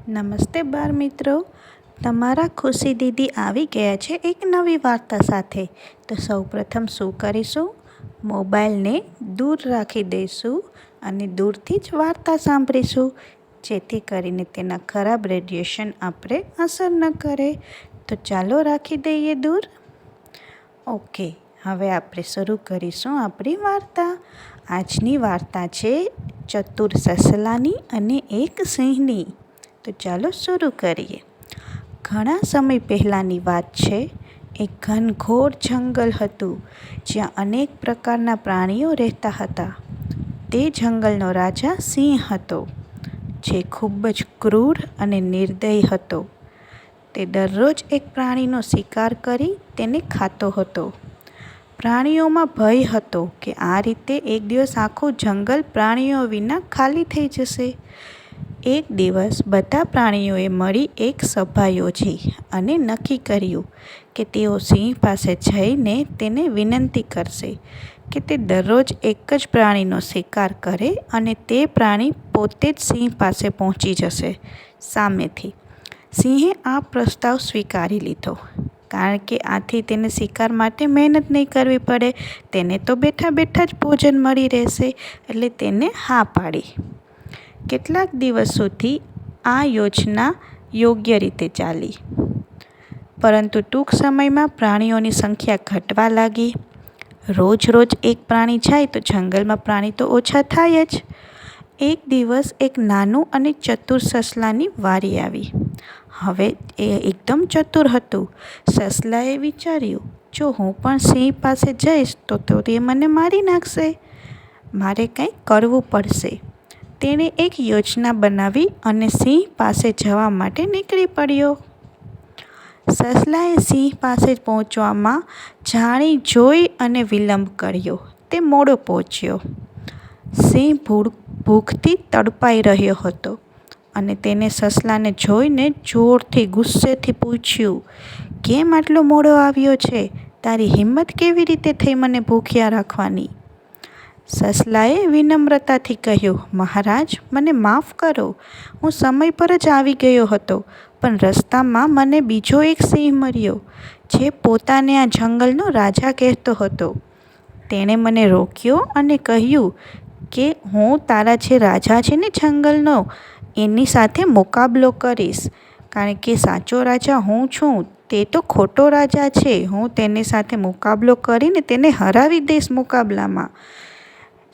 નમસ્તે બાળ મિત્રો, તમારા ખુશી દીદી આવી ગયા છે એક નવી વાર્તા સાથે. તો સૌપ્રથમ શું કરીશું? મોબાઈલને દૂર રાખી દઈશું અને દૂરથી જ વાર્તા સાંભળીશું, જેથી કરીને તેના ખરાબ રેડિયેશન આપણે અસર ન કરે. તો ચાલો રાખી દઈએ દૂર. ઓકે, હવે આપણે શરૂ કરીશું આપણી વાર્તા. આજની વાર્તા છે ચતુર સસલાની અને એક સિંહની. તો ચાલો શરૂ કરીએ. ઘણા સમય પહેલાંની વાત છે. એક ઘનઘોર જંગલ હતું, જ્યાં અનેક પ્રકારના પ્રાણીઓ રહેતા હતા. તે જંગલનો રાજા સિંહ હતો, જે ખૂબ જ ક્રૂર અને નિર્દયી હતો. તે દરરોજ એક પ્રાણીનો શિકાર કરી તેને ખાતો હતો. પ્રાણીઓમાં ભય હતો કે આ રીતે એક દિવસ આખું જંગલ પ્રાણીઓ વિના ખાલી થઈ જશે. એક દિવસ બધા પ્રાણીઓએ મળી એક સભા યોજી અને નક્કી કર્યું કે તેઓ સિંહ પાસે જઈને તેને વિનંતી કરશે કે તે દરરોજ એક જ પ્રાણીનો શિકાર કરે અને તે પ્રાણી પોતે જ સિંહ પાસે પહોંચી જશે સામેથી. સિંહે આ પ્રસ્તાવ સ્વીકારી લીધો, કારણ કે આથી તેને શિકાર માટે મહેનત નહીં કરવી પડે. તેને તો બેઠા બેઠા જ ભોજન મળી રહેશે, એટલે તેને હા પાડી. કેટલાક દિવસ સુધી આ યોજના યોગ્ય રીતે ચાલી, પરંતુ ટૂંક સમયમાં પ્રાણીઓની સંખ્યા ઘટવા લાગી. રોજ રોજ એક પ્રાણી જાય તો જંગલમાં પ્રાણી તો ઓછા થાય જ. એક દિવસ એક નાનું અને ચતુર સસલાની વારી આવી. હવે એ એકદમ ચતુર હતું. સસલાએ વિચાર્યું, જો હું પણ સિંહ પાસે જઈશ તો તે મને મારી નાખશે. મારે કંઈક કરવું પડશે. તેણે એક યોજના બનાવી અને સિંહ પાસે જવા માટે નીકળી પડ્યો. સસલાએ સિંહ પાસે પહોંચવામાં જાણી જોઈ અને વિલંબ કર્યો. તે મોડો પહોંચ્યો. સિંહ ભૂખથી તડપાઈ રહ્યો હતો અને તેને સસલાને જોઈને જોરથી ગુસ્સેથી પૂછ્યું, કેમ આટલો મોડો આવ્યો છે? તારી હિંમત કેવી રીતે થઈ મને ભૂખ્યા રાખવાની? સસલાએ વિનમ્રતાથી કહ્યું, મહારાજ, મને માફ કરો. હું સમય પર જ આવી ગયો હતો, પણ રસ્તામાં મને બીજો એક સિંહ મળ્યો, જે પોતાને આ જંગલનો રાજા કહેતો હતો. તેણે મને રોક્યો અને કહ્યું કે હું તારા જે રાજા છે ને જંગલનો, એની સાથે મુકાબલો કરીશ, કારણ કે સાચો રાજા હું છું. તે તો ખોટો રાજા છે. હું તેની સાથે મુકાબલો કરીને તેને હરાવી દઈશ મુકાબલામાં.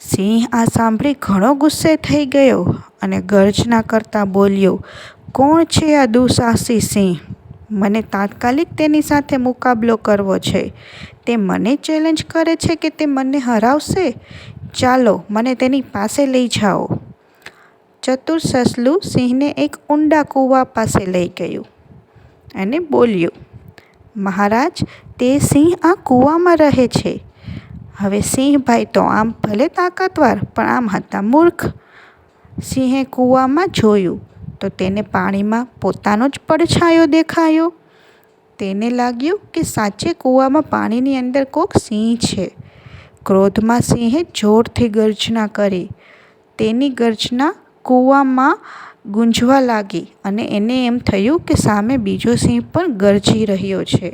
સિંહ આ સાંભળી ઘણો ગુસ્સે થઈ ગયો અને ગર્જના કરતા બોલ્યો, કોણ છે આ દુઃસાહસી સિંહ? મને તાત્કાલિક તેની સાથે મુકાબલો કરવો છે. તે મને ચેલેન્જ કરે છે કે તે મને હરાવશે. ચાલો, મને તેની પાસે લઈ જાઓ. ચતુર સસલું સિંહને એક ઊંડા કૂવા પાસે લઈ ગયું અને બોલ્યું, મહારાજ, તે સિંહ આ કૂવામાં રહે છે. હવે સિંહભાઈ તો આમ ભલે તાકાતવાર, પણ આમ હતા મૂર્ખ. સિંહે કૂવામાં જોયું તો તેને પાણીમાં પોતાનો જ પડછાયો દેખાયો. તેને લાગ્યું કે સાચે કૂવામાં પાણીની અંદર કોઈક સિંહ છે. ક્રોધમાં સિંહે જોરથી ગર્જના કરી. તેની ગર્જના કૂવામાં ગૂંજવા લાગી અને એને એમ થયું કે સામે બીજો સિંહ પણ ગર્જી રહ્યો છે.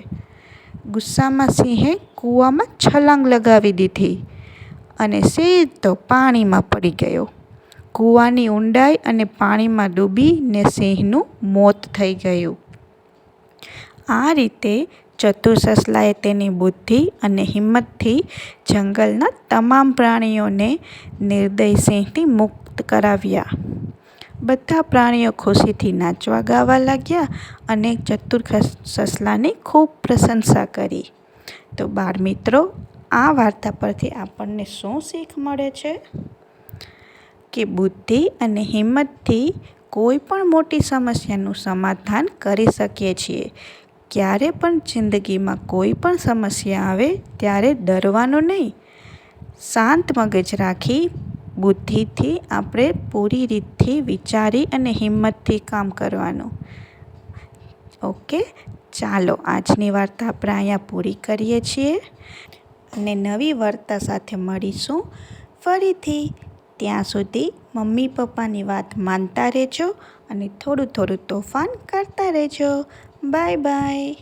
ગુસ્સામાં સિંહે કૂવામાં છલાંગ લગાવી દીધી અને સીધો પાણીમાં પડી ગયો. કૂવાની ઊંડાઈ અને પાણીમાં ડૂબીને સિંહનું મોત થઈ ગયું. આ રીતે ચતુર સસલાએ તેની બુદ્ધિ અને હિંમતથી જંગલના તમામ પ્રાણીઓને નિર્દય સિંહથી મુક્ત કરાવ્યા. બધા પ્રાણીઓ ખુશીથી નાચવા ગાવા લાગ્યા અને ચતુર સસલાની ખૂબ પ્રશંસા કરી. તો બાળ મિત્રો, આ વાર્તા પરથી આપણને શું શીખ મળે છે? કે બુદ્ધિ અને હિંમતથી કોઈ પણ મોટી સમસ્યાનું સમાધાન કરી શકીએ છીએ. ક્યારે પણ જિંદગીમાં કોઈ પણ સમસ્યા આવે ત્યારે ડરવાનું નહીં. શાંત મગજ રાખી બુદ્ધિથી આપણે પૂરી રીતથી વિચારી અને હિંમતથી કામ કરવાનું. ઓકે, ચાલો આજની વાર્તા આપણે અહીંયા પૂરી કરીએ છીએ અને નવી વાર્તા સાથે મળીશું ફરીથી. ત્યાં સુધી મમ્મી પપ્પાની વાત માનતા રહેજો અને થોડું થોડું તોફાન કરતા રહેજો. Bye bye.